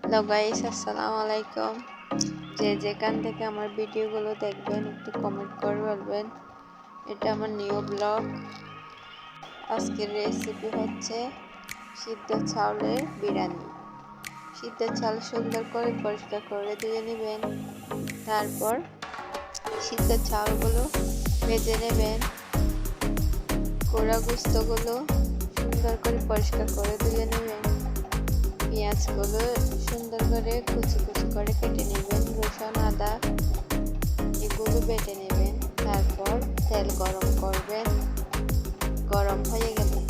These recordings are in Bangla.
হ্যালো গাইস, আসসালামু আলাইকুম। যে যেখান থেকে আমার ভিডিওগুলো দেখবেন একটু কমেন্ট করে বলবেন। এটা আমার নিউ ব্লগ। আজকের রেসিপি হচ্ছে সিদ্ধ চাউলের বিরিয়ানি। সিদ্ধ চাল সুন্দর করে পরিষ্কার করে ধুয়ে নেবেন। তারপর সিদ্ধ চালগুলো ভেজে নেবেন। কোরা গোস্তগুলো সুন্দর করে পরিষ্কার করে ধুয়ে নেবেন। পেঁয়াজগুলো সুন্দর করে কুচি কুচি করে কেটে নেবেন। রসুন, আদা এগুলো বেটে নেবেন। তারপর তেল গরম করবেন। গরম হয়ে গেলে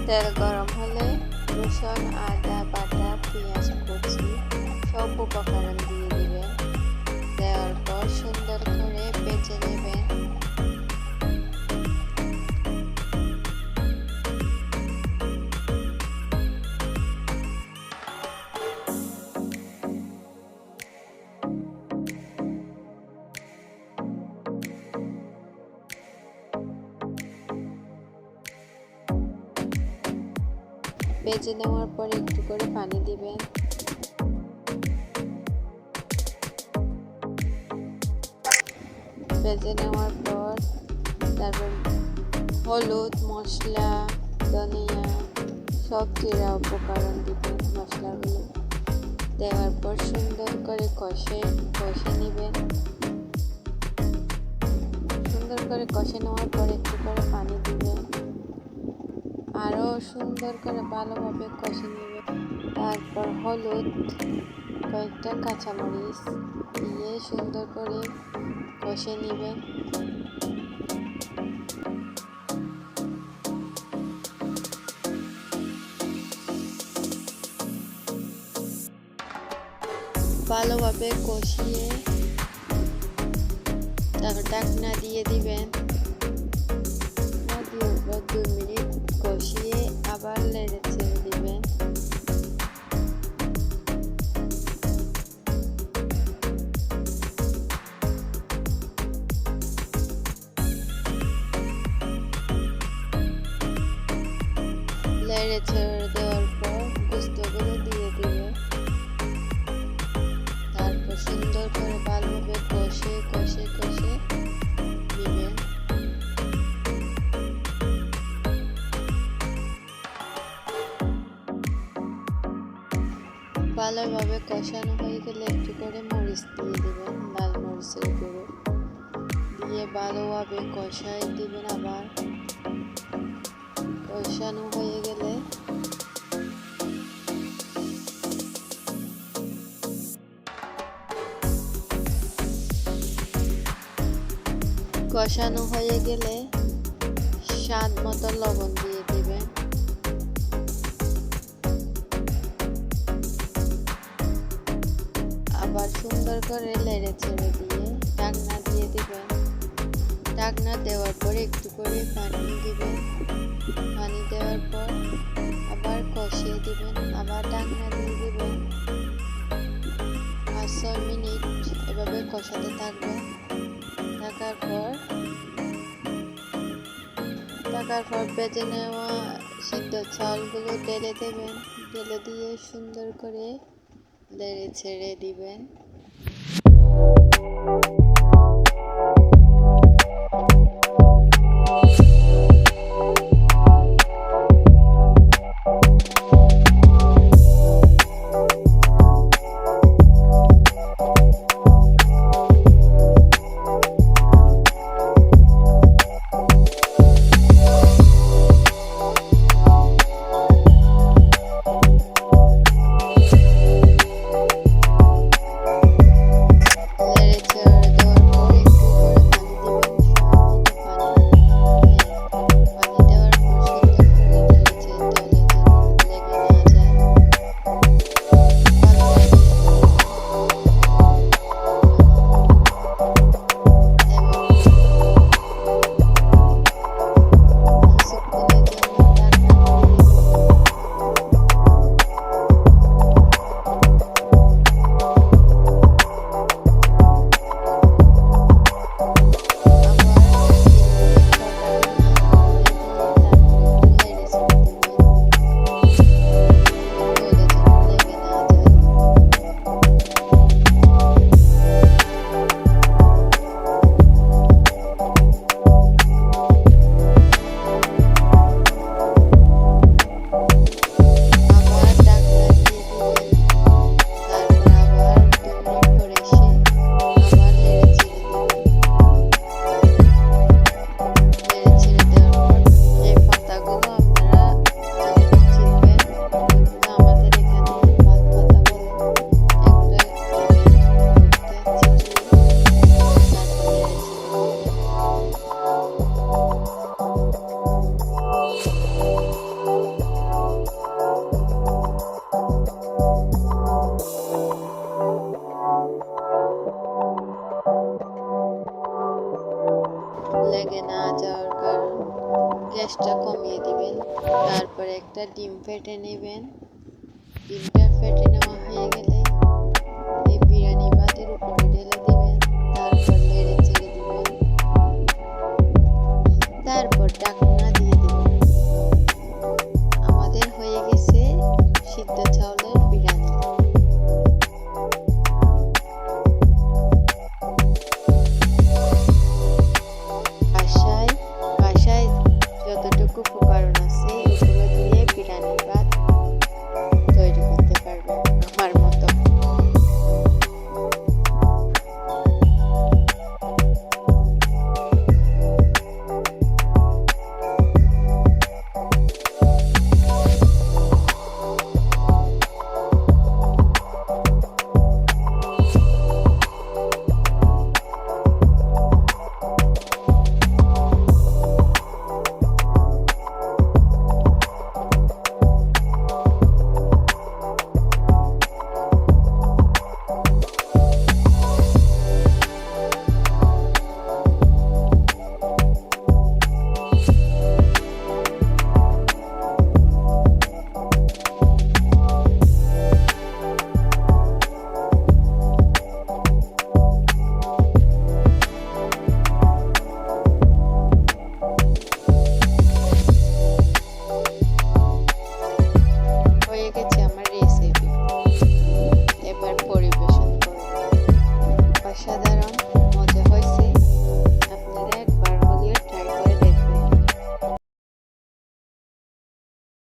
তেল গরম হলে রসুন, আদা বাটা, পেঁয়াজ কুচি সব উপকরণ দিয়ে দিবেন। দেওয়ার পর সুন্দর করে বেজে নেবেন। বেজে নেওয়ার পর একটু করে পানি দিবেন। বেজে নেওয়ার পর তারপর হলুদ, মশলা, ধনিয়া সব জিরা উপকরণ দিবেন। মশলাগুলো দেওয়ার পর সুন্দর করে কষে নেবেন। সুন্দর করে কষে নেওয়ার পর একটু করে পানি দিবেন। আরও সুন্দর করে ভালোভাবে কষে নেবেন। তারপর হলুদ, কয়েকটা কাঁচামরিচ দিয়ে সুন্দর করে কষে নেবেন। ভালোভাবে কষিয়ে তারপর ঢাকনা দিয়ে দিবেন। 2 মিনিট কষিয়ে আবার নেড়ে ছেড়ে দিবেন। নেড়ে ছেড়ে দেওয়ার পর গোস্তগুলো দিয়ে দিবেন। তারপর সুন্দর করে ভালোভাবে কষে দিবেন। ভালোভাবে কষানো হয়ে গেলে একটু করে মরিচ দিয়ে দিবেন, লাল মরিচের গুঁড়ো দিয়ে ভালোভাবে কষাই দিবেন। আবার কষানো হয়ে গেলে স্বাদ মতো লবণ দিয়ে দিবেন। আবার সুন্দর করে নেড়ে ছেড়ে দিয়ে ঢাকনা দিয়ে দিবেন। ঢাকনা দেওয়ার পর একটু করে পানি দিবেন। পানি দেওয়ার পর আবার কষিয়ে দিবেন। আবার ঢাকনা দিয়ে দিবেন। 5-6 মিনিট এভাবে কষাতে থাকবেন। থাকার পর ভেজে নেওয়া সিদ্ধ চালগুলো ঢেলে দেবেন। ঢেলে দিয়ে সুন্দর করে নেড়ে ছেড়ে দিবেন। একটা ডিম ফেটে নেবেন। ডিমটা ফেটে